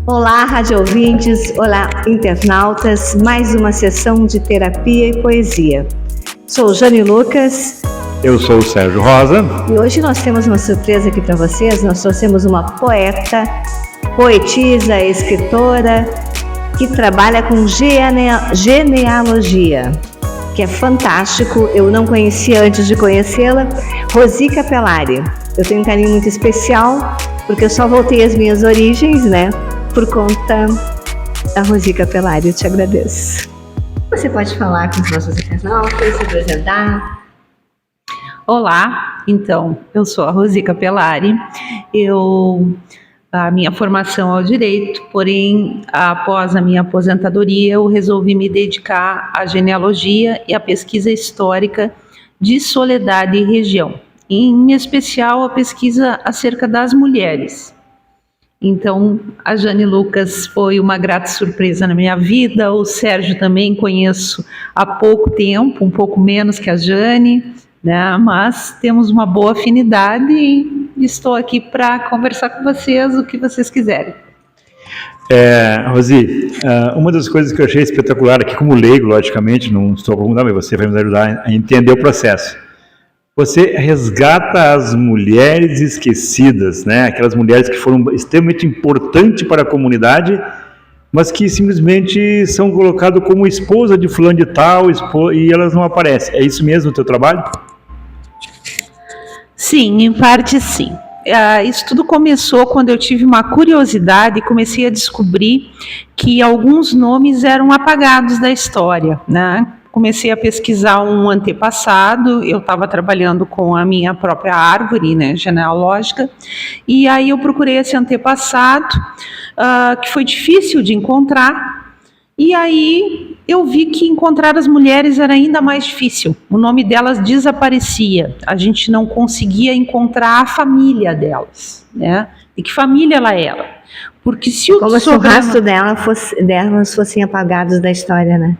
Olá, rádio ouvintes, olá, internautas, mais uma sessão de terapia e poesia. Sou Jane Lucas. Eu sou o Sérgio Rosa. E hoje nós temos uma surpresa aqui para vocês. Nós trouxemos uma poeta, poetisa, escritora, que trabalha com genealogia, que é fantástico. Eu não conhecia antes de conhecê-la. Rosi Capelari. Eu tenho um carinho muito especial, porque eu só voltei às minhas origens, né? Por conta da Rosi Capelari. Eu te agradeço. Você pode falar com os nossos internautas, se apresentar? Olá, então, eu sou a Rosi Capelari. A minha formação é o direito, porém, após a minha aposentadoria, eu resolvi me dedicar à genealogia e à pesquisa histórica de Soledade e região, em especial a pesquisa acerca das mulheres. Então, a Jane Lucas foi uma grata surpresa na minha vida. O Sérgio também conheço há pouco tempo, um pouco menos que a Jane, né? Mas temos uma boa afinidade e estou aqui para conversar com vocês o que vocês quiserem. Rosi, uma das coisas que eu achei espetacular aqui, como leigo, logicamente, não estou a perguntar, mas você vai me ajudar a entender o processo. Você resgata as mulheres esquecidas, né? Aquelas mulheres que foram extremamente importantes para a comunidade, mas que simplesmente são colocadas como esposa de fulano de tal, e elas não aparecem. É isso mesmo o teu trabalho? Sim, em parte sim. Isso tudo começou quando eu tive uma curiosidade e comecei a descobrir que alguns nomes eram apagados da história, né? Comecei a pesquisar um antepassado, eu estava trabalhando com a minha própria árvore, né, genealógica, e aí eu procurei esse antepassado, que foi difícil de encontrar, e aí eu vi que encontrar as mulheres era ainda mais difícil. O nome delas desaparecia, a gente não conseguia encontrar a família delas, né? E que família ela era? Porque se o como se o rastro delas fossem apagados da história, né?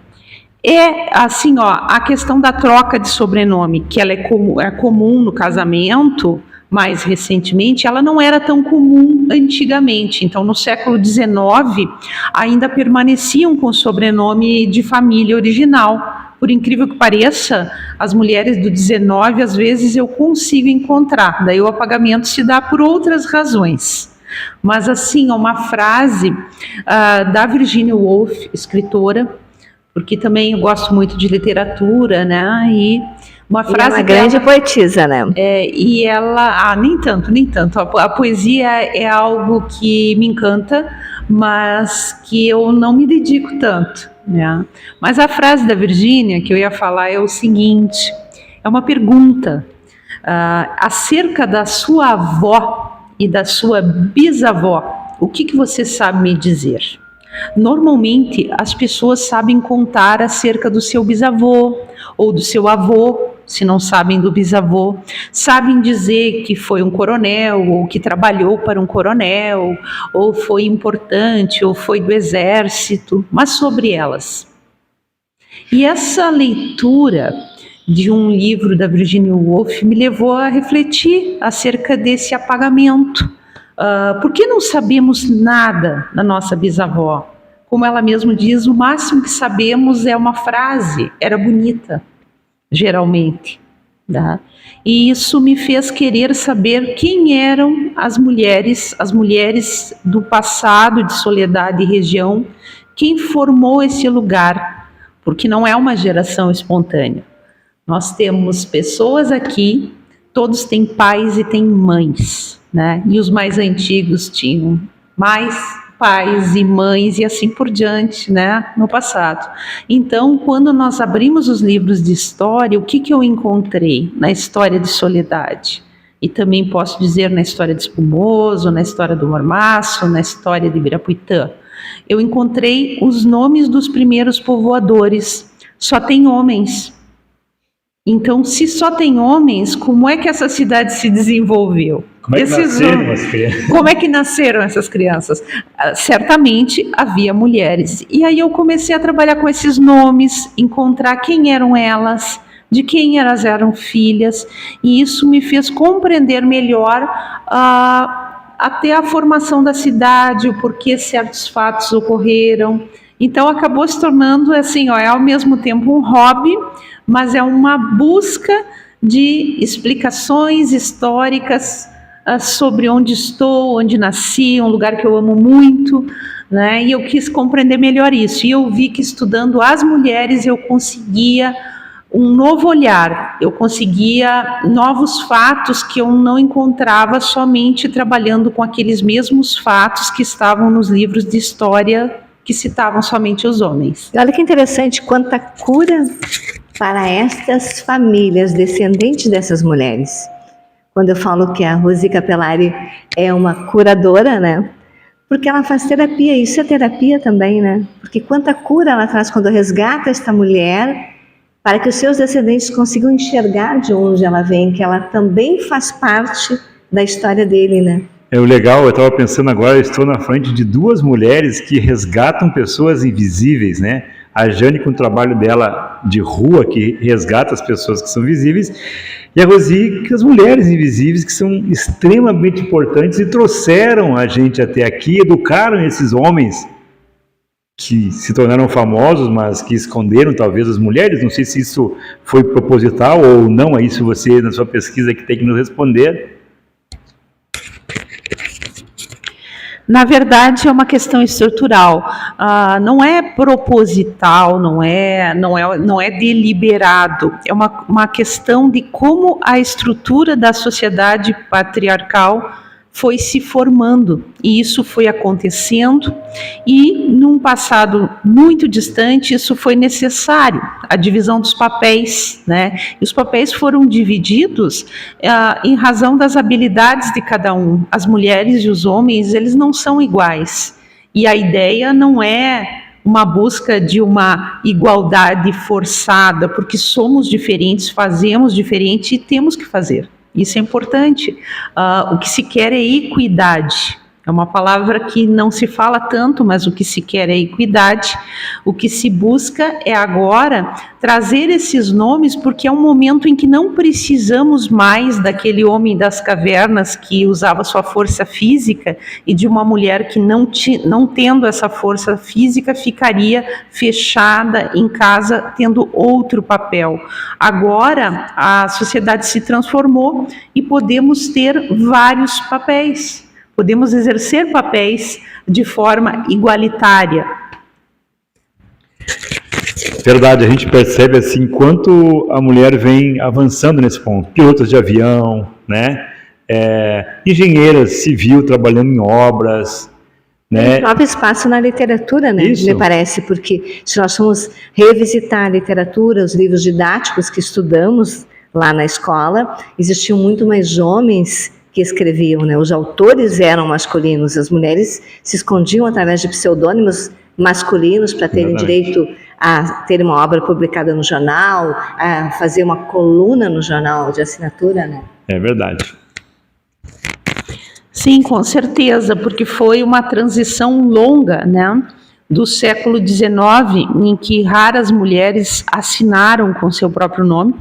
É assim, a questão da troca de sobrenome, que ela é comum no casamento, mais recentemente, ela não era tão comum antigamente. Então, no século XIX, ainda permaneciam com o sobrenome de família original. Por incrível que pareça, as mulheres do XIX, às vezes, eu consigo encontrar. Daí o apagamento se dá por outras razões. Mas, assim, uma frase da Virginia Woolf, escritora, porque também eu gosto muito de literatura, né? E uma frase. É uma grande poetisa, né? E ela, nem tanto. A poesia é algo que me encanta, mas que eu não me dedico tanto, né? Mas a frase da Virgínia que eu ia falar é o seguinte: é uma pergunta acerca da sua avó e da sua bisavó. O que você sabe me dizer? Normalmente, as pessoas sabem contar acerca do seu bisavô ou do seu avô, se não sabem do bisavô. Sabem dizer que foi um coronel, ou que trabalhou para um coronel, ou foi importante, ou foi do exército, mas sobre elas. E essa leitura de um livro da Virginia Woolf me levou a refletir acerca desse apagamento. Por que não sabemos nada da nossa bisavó? Como ela mesma diz, o máximo que sabemos é uma frase, era bonita, geralmente. Tá? E isso me fez querer saber quem eram as mulheres do passado de Soledade e região, quem formou esse lugar, porque não é uma geração espontânea. Nós temos pessoas aqui, todos têm pais e têm mães, né? E os mais antigos tinham mais pais e mães e assim por diante, né? No passado. Então, quando nós abrimos os livros de história, o que eu encontrei na história de Soledade? E também posso dizer na história de Espumoso, na história do Mormaço, na história de Ibirapuitã. Eu encontrei os nomes dos primeiros povoadores. Só tem homens. Então, se só tem homens, como é que essa cidade se desenvolveu? Como é que nasceram as crianças? Como é que nasceram essas crianças? Certamente havia mulheres. E aí eu comecei a trabalhar com esses nomes, encontrar quem eram elas, de quem elas eram filhas, e isso me fez compreender melhor até a formação da cidade, o porquê certos fatos ocorreram. Então acabou se tornando assim, é ao mesmo tempo um hobby, mas é uma busca de explicações históricas sobre onde estou, onde nasci, um lugar que eu amo muito, né? E eu quis compreender melhor isso. E eu vi que estudando as mulheres eu conseguia um novo olhar, eu conseguia novos fatos que eu não encontrava somente trabalhando com aqueles mesmos fatos que estavam nos livros de história que citavam somente os homens. Olha que interessante, quanta cura para estas famílias descendentes dessas mulheres. Quando eu falo que a Rosi Capelari é uma curadora, né? Porque ela faz terapia, isso é terapia também, né? Porque quanta cura ela traz quando resgata esta mulher para que os seus descendentes consigam enxergar de onde ela vem, que ela também faz parte da história dele, né? É o legal, eu estava pensando agora, eu estou na frente de duas mulheres que resgatam pessoas invisíveis, né? A Jane com o trabalho dela de rua, que resgata as pessoas que são visíveis, e a Rosi com as mulheres invisíveis, que são extremamente importantes e trouxeram a gente até aqui, educaram esses homens que se tornaram famosos, mas que esconderam talvez as mulheres. Não sei se isso foi proposital ou não, é isso você, na sua pesquisa, que tem que nos responder. Na verdade, é uma questão estrutural, não é proposital, não é deliberado, é uma questão de como a estrutura da sociedade patriarcal foi se formando, e isso foi acontecendo, e num passado muito distante isso foi necessário, a divisão dos papéis, né? E os papéis foram divididos em razão das habilidades de cada um. As mulheres e os homens, eles não são iguais, e a ideia não é uma busca de uma igualdade forçada, porque somos diferentes, fazemos diferente e temos que fazer. Isso é importante. O que se quer é equidade. É uma palavra que não se fala tanto, mas o que se quer é equidade. O que se busca é agora trazer esses nomes, porque é um momento em que não precisamos mais daquele homem das cavernas que usava sua força física e de uma mulher que não tendo essa força física ficaria fechada em casa tendo outro papel. Agora a sociedade se transformou e podemos ter vários papéis. Podemos exercer papéis de forma igualitária. Verdade, a gente percebe assim quanto a mulher vem avançando nesse ponto. Pilotos de avião, né? Engenheira civil trabalhando em obras, né? Tem espaço na literatura, né? Isso. Me parece, porque se nós formos revisitar a literatura, os livros didáticos que estudamos lá na escola, existiam muito mais homens que escreviam, né? Os autores eram masculinos, as mulheres se escondiam através de pseudônimos masculinos para terem direito a ter uma obra publicada no jornal, a fazer uma coluna no jornal de assinatura, né? É verdade. Sim, com certeza, porque foi uma transição longa, né? Do século XIX, em que raras mulheres assinaram com seu próprio nome,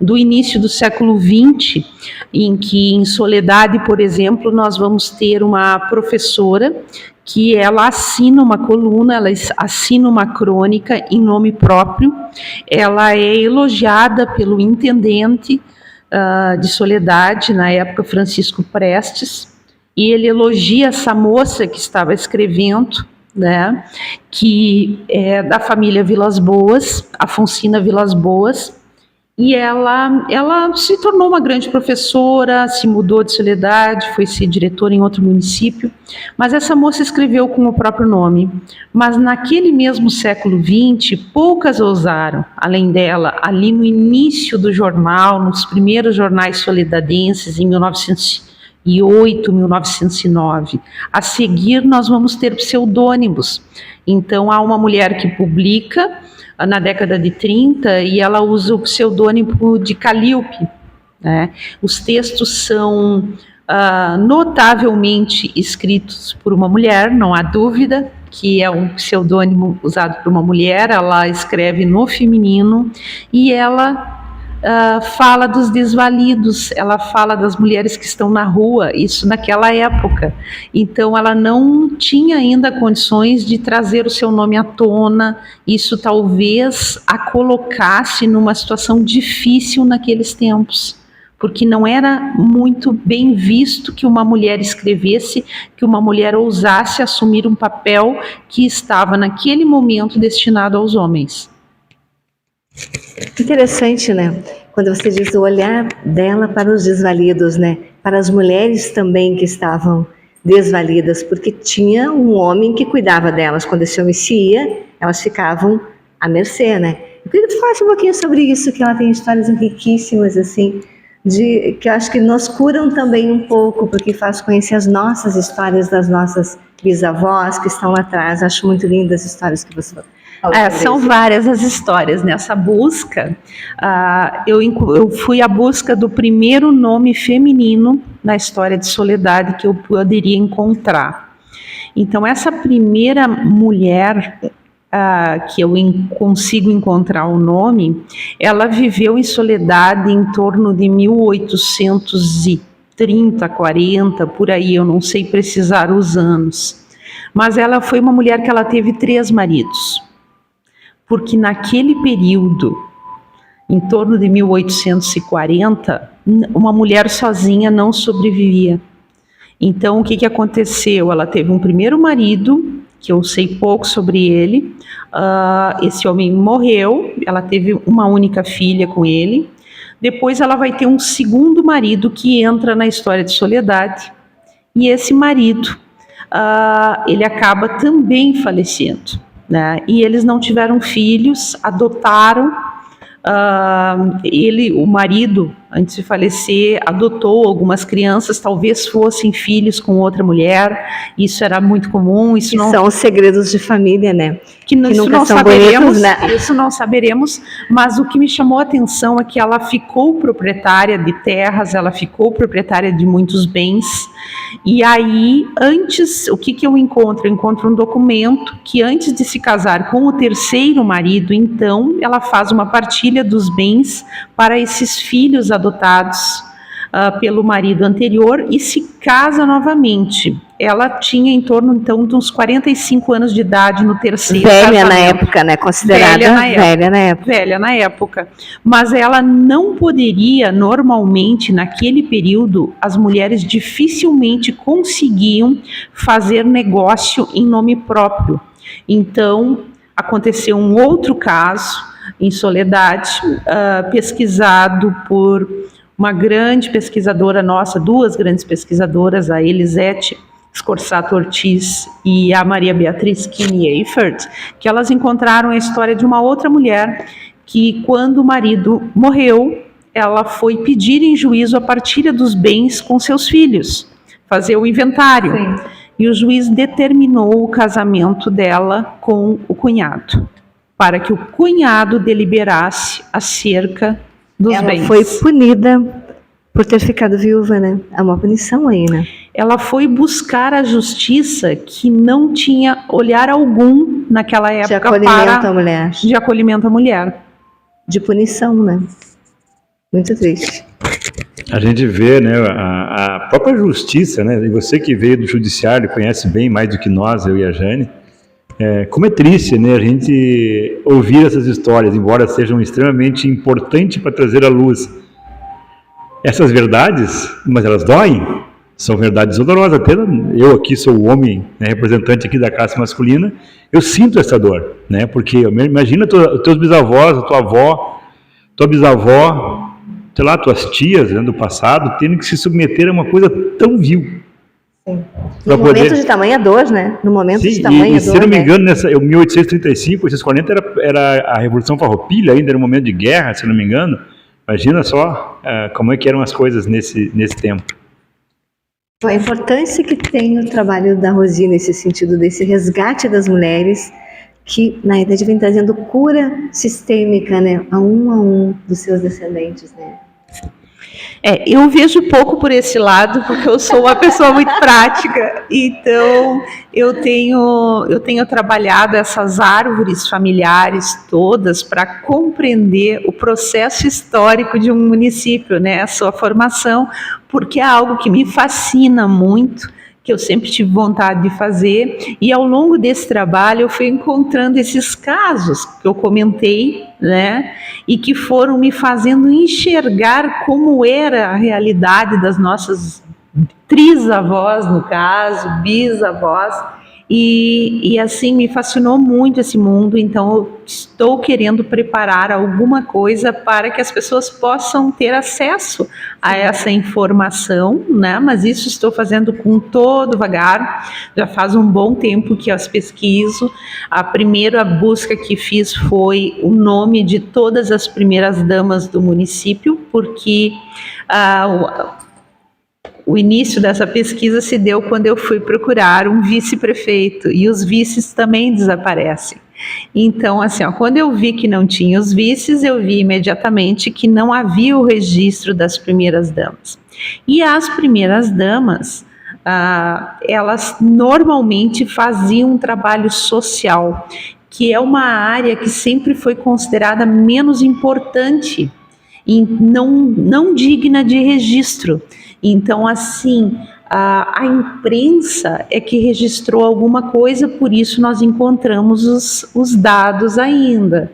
do início do século XX, em que em Soledade, por exemplo, nós vamos ter uma professora que ela assina uma coluna, ela assina uma crônica em nome próprio, ela é elogiada pelo intendente de Soledade, na época Francisco Prestes, e ele elogia essa moça que estava escrevendo, né, que é da família Vilas Boas, Afonsina Vilas Boas, e ela se tornou uma grande professora, se mudou de Soledade, foi ser diretora em outro município, mas essa moça escreveu com o próprio nome. Mas naquele mesmo século XX, poucas ousaram, além dela, ali no início do jornal, nos primeiros jornais soledadenses, em 1908, 1909. A seguir, nós vamos ter pseudônimos. Então, há uma mulher que publica na década de 30 e ela usa o pseudônimo de Calíope, né? Os textos são notavelmente escritos por uma mulher, não há dúvida que é um pseudônimo usado por uma mulher. Ela escreve no feminino e ela fala dos desvalidos, ela fala das mulheres que estão na rua, isso naquela época. Então ela não tinha ainda condições de trazer o seu nome à tona, isso talvez a colocasse numa situação difícil naqueles tempos, porque não era muito bem visto que uma mulher escrevesse, que uma mulher ousasse assumir um papel que estava naquele momento destinado aos homens. Interessante, né? Quando você diz o olhar dela para os desvalidos, né? Para as mulheres também que estavam desvalidas, porque tinha um homem que cuidava delas. Quando esse homem se ia, elas ficavam à mercê, né? Eu queria que tu falasse um pouquinho sobre isso, que ela tem histórias riquíssimas, assim, que eu acho que nos curam também um pouco, porque faz conhecer as nossas histórias das nossas bisavós que estão lá atrás. Acho muito lindas as histórias que você falou. São várias as histórias nessa busca. Eu fui à busca do primeiro nome feminino na história de Soledade que eu poderia encontrar. Então, essa primeira mulher que eu consigo encontrar o nome, ela viveu em Soledade em torno de 1830, 40, por aí, eu não sei precisar os anos. Mas ela foi uma mulher que ela teve 3 maridos. Porque naquele período, em torno de 1840, uma mulher sozinha não sobrevivia. Então, o que aconteceu? Ela teve um primeiro marido, que eu sei pouco sobre ele, esse homem morreu, ela teve uma única filha com ele, depois ela vai ter um segundo marido que entra na história de Soledade, e esse marido, ele acaba também falecendo. Né? E eles não tiveram filhos, adotaram. O marido, antes de falecer, adotou algumas crianças, talvez fossem filhos com outra mulher. Isso era muito comum. São os segredos de família, né? Que nunca são bonitos, né? Isso não saberemos, mas o que me chamou a atenção é que ela ficou proprietária de terras, ela ficou proprietária de muitos bens. E aí, o que eu encontro? Eu encontro um documento que antes de se casar com o terceiro marido, então, ela faz uma partilha dos bens para esses filhos adotados pelo marido anterior e se casa novamente. Ela tinha em torno, então, de uns 45 anos de idade no terceiro casamento. Velha na época, né? Considerada velha na época. Velha na época. Mas ela não poderia, normalmente, naquele período, as mulheres dificilmente conseguiam fazer negócio em nome próprio. Então, aconteceu um outro caso, em Soledade, pesquisado por uma grande pesquisadora nossa, 2 grandes pesquisadoras, a Elisete Scorsato Ortiz e a Maria Beatriz Kinney-Eifert, que elas encontraram a história de uma outra mulher que, quando o marido morreu, ela foi pedir em juízo a partilha dos bens com seus filhos, fazer o inventário. Sim. E o juiz determinou o casamento dela com o cunhado, para que o cunhado deliberasse acerca dos bens. Ela foi punida por ter ficado viúva, né? É uma punição aí, né? Ela foi buscar a justiça que não tinha olhar algum naquela época de acolhimento à mulher. De acolhimento à mulher. De punição, né? Muito triste. A gente vê, né, a própria justiça, né? E você que veio do judiciário conhece bem mais do que nós, eu e a Jane. Como é triste, né, a gente ouvir essas histórias, embora sejam extremamente importantes para trazer à luz essas verdades, mas elas doem, são verdades dolorosas. Até eu aqui sou o homem, né, representante aqui da classe masculina, eu sinto essa dor, né, porque imagina os teus bisavós, a tua avó, tua bisavó, sei lá, tuas tias, né, do passado, tendo que se submeter a uma coisa tão vil. Sim. No momento de tamanha dor, né? No momento de tamanha dor. Se não me engano, em 1835, 1840 era a Revolução Farroupilha, ainda era um momento de guerra, se não me engano. Imagina só como é que eram as coisas nesse tempo. A importância que tem o trabalho da Rosi nesse sentido, desse resgate das mulheres, que na verdade vem trazendo cura sistêmica, né? A um dos seus descendentes, né? Eu vejo pouco por esse lado, porque eu sou uma pessoa muito prática, então eu tenho trabalhado essas árvores familiares todas para compreender o processo histórico de um município, né, a sua formação, porque é algo que me fascina muito, que eu sempre tive vontade de fazer, e ao longo desse trabalho eu fui encontrando esses casos que eu comentei, né, e que foram me fazendo enxergar como era a realidade das nossas trisavós, no caso, bisavós, e assim me fascinou muito esse mundo, então eu estou querendo preparar alguma coisa para que as pessoas possam ter acesso a essa informação, né? Mas isso estou fazendo com todo vagar, já faz um bom tempo que as pesquiso. A primeira busca que fiz foi o nome de todas as primeiras damas do município, porque o início dessa pesquisa se deu quando eu fui procurar um vice-prefeito e os vices também desaparecem. Então, assim, quando eu vi que não tinha os vices, eu vi imediatamente que não havia o registro das primeiras damas. E as primeiras damas, elas normalmente faziam um trabalho social, que é uma área que sempre foi considerada menos importante e não digna de registro. Então, assim, a imprensa é que registrou alguma coisa, por isso nós encontramos os dados ainda.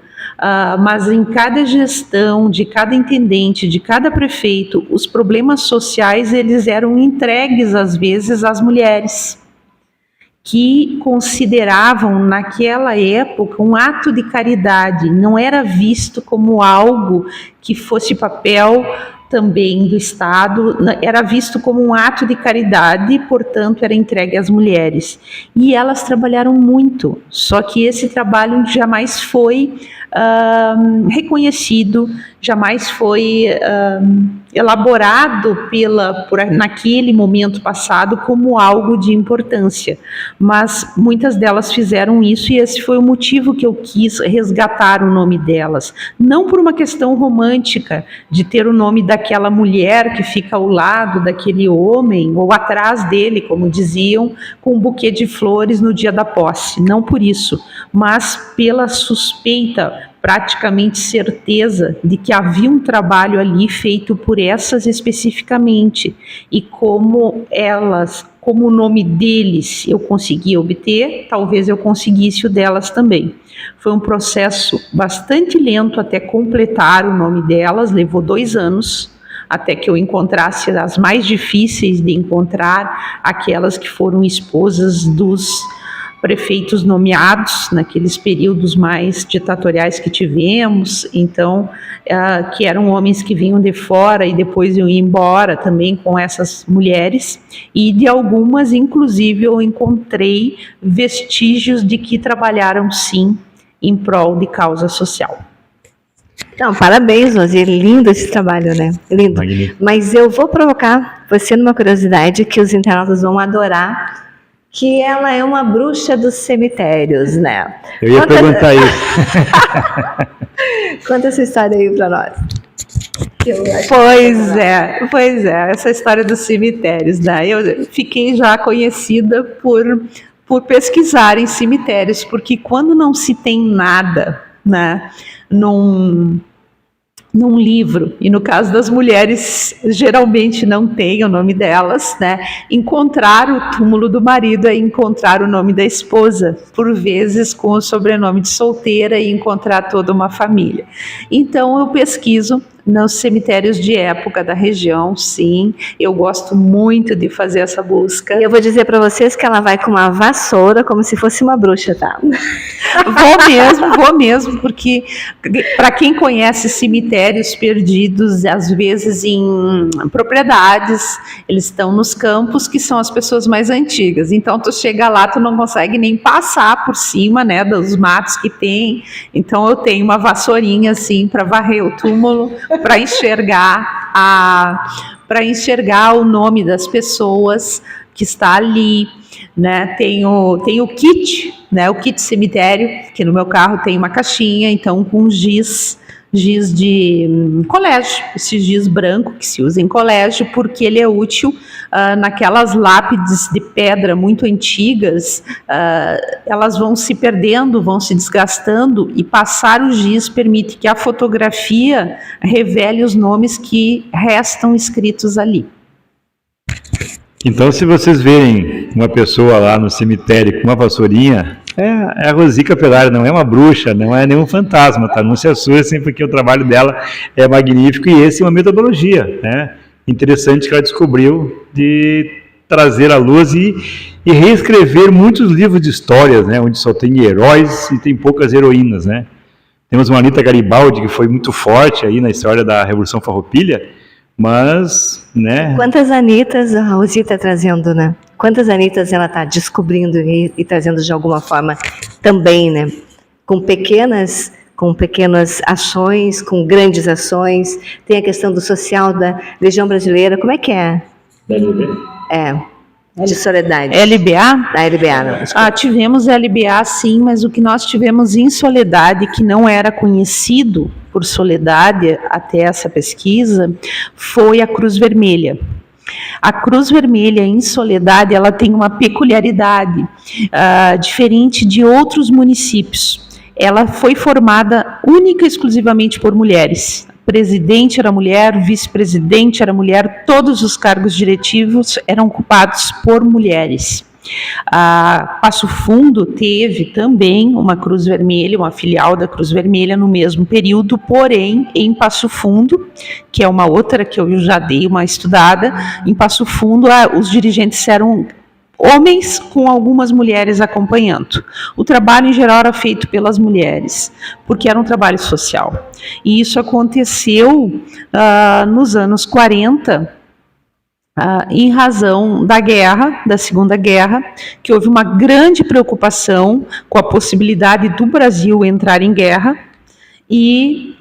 Mas em cada gestão, de cada intendente, de cada prefeito, os problemas sociais, eles eram entregues, às vezes, às mulheres, que consideravam, naquela época, um ato de caridade. Não era visto como algo que fosse papel também do Estado, era visto como um ato de caridade e, portanto, era entregue às mulheres. E elas trabalharam muito, só que esse trabalho jamais foi reconhecido, jamais foi elaborado naquele momento passado como algo de importância. Mas muitas delas fizeram isso, e esse foi o motivo que eu quis resgatar o nome delas. Não por uma questão romântica, de ter o nome daquela mulher que fica ao lado daquele homem, ou atrás dele, como diziam, com um buquê de flores no dia da posse. Não por isso, mas pela suspeita, praticamente certeza, de que havia um trabalho ali feito por essas especificamente, e como o nome deles eu consegui obter, talvez eu conseguisse o delas também. Foi um processo bastante lento até completar o nome delas, levou 2 anos, até que eu encontrasse as mais difíceis de encontrar, aquelas que foram esposas dos prefeitos nomeados naqueles períodos mais ditatoriais que tivemos, então, que eram homens que vinham de fora e depois iam embora também com essas mulheres, e de algumas, inclusive, eu encontrei vestígios de que trabalharam, sim, em prol de causa social. Então, parabéns, Rosi, lindo esse trabalho, né? Lindo. Magnífico. Mas eu vou provocar você numa curiosidade que os internautas vão adorar, que ela é uma bruxa dos cemitérios, né? Eu ia perguntar isso. Conta essa história aí para nós. Pois é, essa história dos cemitérios, né? Eu fiquei já conhecida por pesquisar em cemitérios, porque quando não se tem nada, né, num livro, e no caso das mulheres, geralmente não tem o nome delas, né? Encontrar o túmulo do marido é encontrar o nome da esposa, por vezes com o sobrenome de solteira, e encontrar toda uma família. Então eu pesquiso nos cemitérios de época da região, sim, eu gosto muito de fazer essa busca. Eu vou dizer para vocês que ela vai com uma vassoura, como se fosse uma bruxa, tá? Vou mesmo, porque para quem conhece cemitérios perdidos, às vezes em propriedades, eles estão nos campos, que são as pessoas mais antigas. Então tu chega lá, tu não consegue nem passar por cima, né, dos matos que tem. Então eu tenho uma vassourinha assim para varrer o túmulo, para enxergar o nome das pessoas que está ali, né? Tem o kit, né? O kit cemitério, que no meu carro tem uma caixinha, então com giz giz de colégio, esse giz branco que se usa em colégio, porque ele é útil naquelas lápides de pedra muito antigas, elas vão se perdendo, vão se desgastando, e passar o giz permite que a fotografia revele os nomes que restam escritos ali. Então, se vocês verem uma pessoa lá no cemitério com uma vassourinha, é a Rosica Pelari, não é uma bruxa, não é nenhum fantasma, tá? Não se assustem, porque o trabalho dela é magnífico, e essa é uma metodologia, né, interessante que ela descobriu de trazer à luz e reescrever muitos livros de histórias, né, onde só tem heróis e tem poucas heroínas, né. Temos uma Anita Garibaldi, que foi muito forte aí na história da Revolução Farroupilha, mas, né... Quantas Anitas a Rosi está trazendo, né? Quantas Anitas ela está descobrindo e trazendo de alguma forma também, né? Com pequenas ações, com grandes ações. Tem a questão do social da Legião Brasileira. Como é que é? De Soledade. LBA? Da LBA, não. Tivemos LBA, sim, mas o que nós tivemos em Soledade, que não era conhecido por Soledade até essa pesquisa, foi a Cruz Vermelha. A Cruz Vermelha em Soledade, ela tem uma peculiaridade diferente de outros municípios. Ela foi formada única e exclusivamente por mulheres. Presidente era mulher, vice-presidente era mulher, todos os cargos diretivos eram ocupados por mulheres. Passo Fundo teve também uma Cruz Vermelha, uma filial da Cruz Vermelha no mesmo período, porém em Passo Fundo, que é uma outra que eu já dei uma estudada, em Passo Fundo os dirigentes eram homens com algumas mulheres acompanhando. O trabalho em geral era feito pelas mulheres, porque era um trabalho social. E isso aconteceu nos anos 40, em razão da guerra, da Segunda Guerra, que houve uma grande preocupação com a possibilidade do Brasil entrar em guerra, e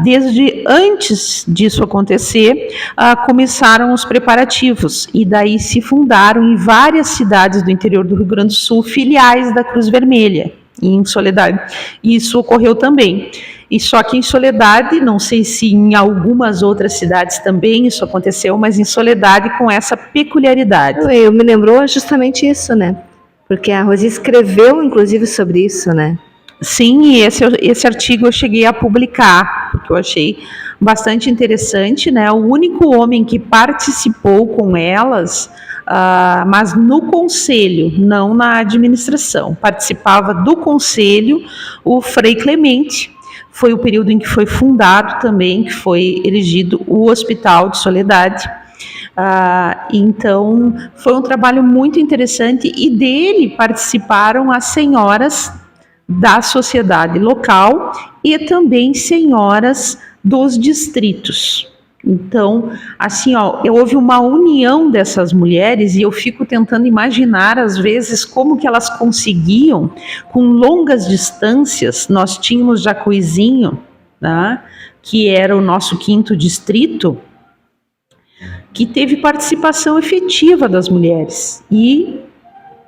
desde antes disso acontecer, começaram os preparativos, e daí se fundaram em várias cidades do interior do Rio Grande do Sul filiais da Cruz Vermelha, em Soledade. Isso ocorreu também. E só que em Soledade, não sei se em algumas outras cidades também isso aconteceu, mas em Soledade com essa peculiaridade. Eu me lembrou justamente isso, né? Porque a Rosi escreveu, inclusive, sobre isso, né? Sim, e esse artigo eu cheguei a publicar, porque eu achei bastante interessante, né? O único homem que participou com elas, mas no conselho, não na administração, participava do conselho o Frei Clemente. Foi o período em que foi fundado também, que foi erigido o Hospital de Soledade. Então, foi um trabalho muito interessante, e dele participaram as senhoras da sociedade local e também senhoras dos distritos. Então, assim, houve uma união dessas mulheres, e eu fico tentando imaginar, às vezes, como que elas conseguiam, com longas distâncias. Nós tínhamos Jacuizinho, né, que era o nosso 5º distrito, que teve participação efetiva das mulheres, e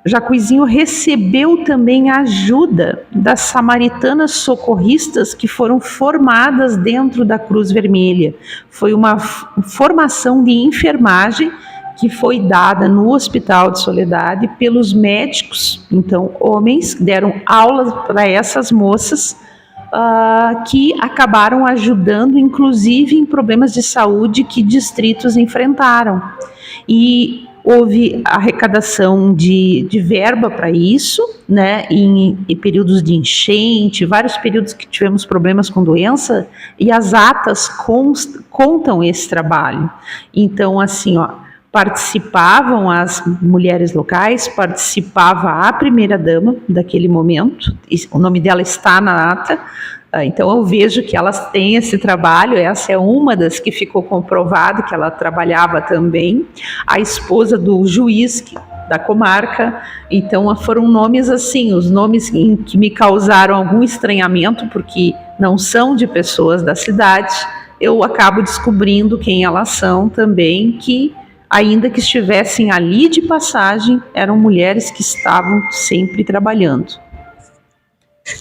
Jacuizinho recebeu também a ajuda das samaritanas socorristas que foram formadas dentro da Cruz Vermelha. Foi uma formação de enfermagem que foi dada no Hospital de Soledade pelos médicos, então homens, deram aulas para essas moças, que acabaram ajudando, inclusive, em problemas de saúde que distritos enfrentaram. E houve arrecadação de verba para isso, né, em períodos de enchente, vários períodos que tivemos problemas com doença, e as atas contam esse trabalho. Então, assim, participavam as mulheres locais, participava a primeira-dama daquele momento, o nome dela está na ata. Então eu vejo que elas têm esse trabalho. Essa é uma das que ficou comprovado que ela trabalhava também, a esposa do juiz da comarca. Então foram nomes assim, os nomes que me causaram algum estranhamento, porque não são de pessoas da cidade. Eu acabo descobrindo quem elas são também, que ainda que estivessem ali de passagem, eram mulheres que estavam sempre trabalhando.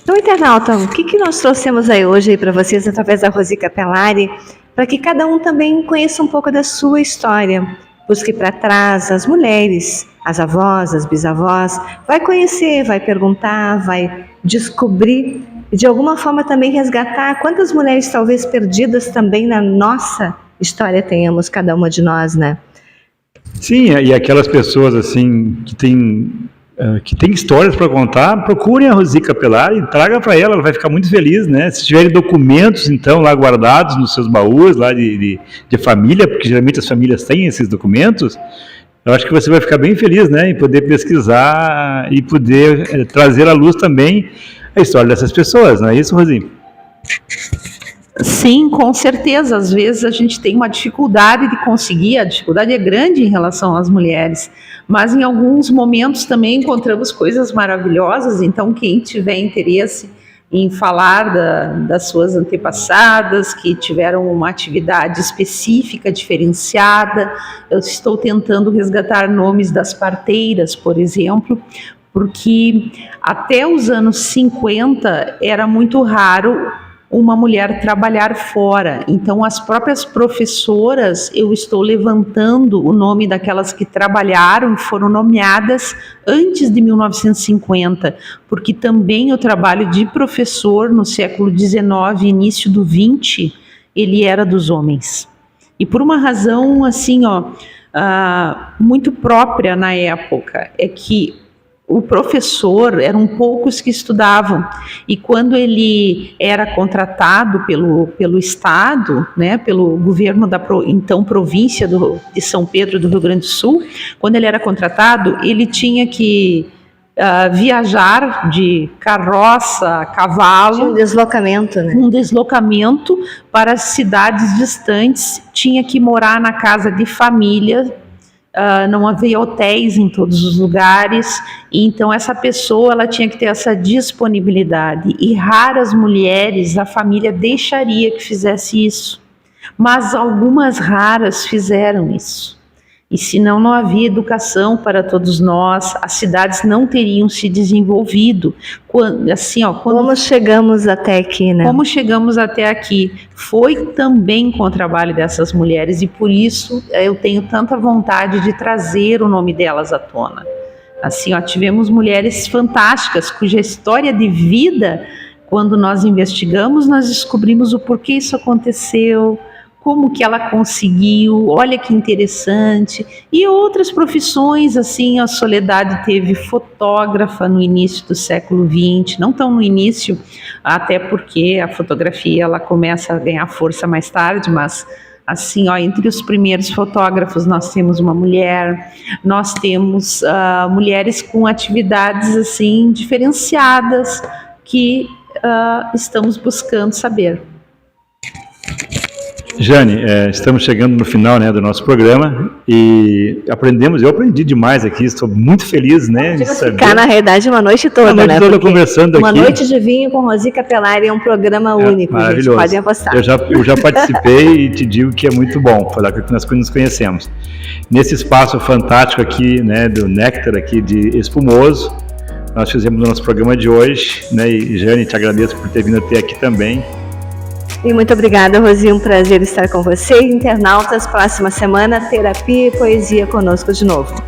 Então, internauta, o que nós trouxemos aí hoje para vocês através da Rosi Capelari, para que cada um também conheça um pouco da sua história, busque para trás as mulheres, as avós, as bisavós, vai conhecer, vai perguntar, vai descobrir e de alguma forma também resgatar quantas mulheres talvez perdidas também na nossa história tenhamos, cada uma de nós, né? Sim, e aquelas pessoas assim que tem histórias para contar, procurem a Rosi Capelari e traga para ela vai ficar muito feliz, né? Se tiverem documentos, então, lá guardados nos seus baús, lá de família, porque geralmente as famílias têm esses documentos, eu acho que você vai ficar bem feliz, né? Em poder pesquisar e poder trazer à luz também a história dessas pessoas, não é isso, Rosi? Sim, com certeza. Às vezes a gente tem uma dificuldade de conseguir, a dificuldade é grande em relação às mulheres, mas em alguns momentos também encontramos coisas maravilhosas, então quem tiver interesse em falar das suas antepassadas, que tiveram uma atividade específica, diferenciada, eu estou tentando resgatar nomes das parteiras, por exemplo, porque até os anos 50 era muito raro uma mulher trabalhar fora. Então, as próprias professoras, eu estou levantando o nome daquelas que trabalharam e foram nomeadas antes de 1950, porque também o trabalho de professor no século XIX, início do XX, ele era dos homens. E por uma razão, assim, muito própria na época, é que o professor, eram poucos que estudavam, e quando ele era contratado pelo Estado, né, pelo governo da então província de São Pedro do Rio Grande do Sul, quando ele era contratado, ele tinha que viajar de carroça, a cavalo. Um deslocamento, né? Um deslocamento para cidades distantes, tinha que morar na casa de família. Não havia hotéis em todos os lugares, e então essa pessoa ela tinha que ter essa disponibilidade, e raras mulheres a família deixaria que fizesse isso, mas algumas raras fizeram isso. E senão não havia educação para todos nós, as cidades não teriam se desenvolvido. Como chegamos até aqui, né? Como chegamos até aqui. Foi também com o trabalho dessas mulheres, e por isso eu tenho tanta vontade de trazer o nome delas à tona. Tivemos mulheres fantásticas, cuja história de vida, quando nós investigamos, nós descobrimos o porquê isso aconteceu, como que ela conseguiu, olha que interessante. E outras profissões, a Soledade teve fotógrafa no início do século XX, não tão no início, até porque a fotografia ela começa a ganhar força mais tarde, mas entre os primeiros fotógrafos nós temos uma mulher, nós temos mulheres com atividades diferenciadas que estamos buscando saber. Jane, estamos chegando no final, né, do nosso programa e eu aprendi demais aqui, estou muito feliz, né, de saber. Ficar na realidade uma noite toda, né? Toda conversando aqui. Uma noite de vinho com Rosi Capelari é um programa único, maravilhoso. Gente, podem apostar. Eu já participei e te digo que é muito bom, falar que nós nos conhecemos. Nesse espaço fantástico aqui, né, do Néctar aqui de Espumoso, nós fizemos o nosso programa de hoje, né, e Jane, te agradeço por ter vindo até aqui também. E muito obrigada, Rosi, um prazer estar com você. Internautas, próxima semana, terapia e poesia conosco de novo.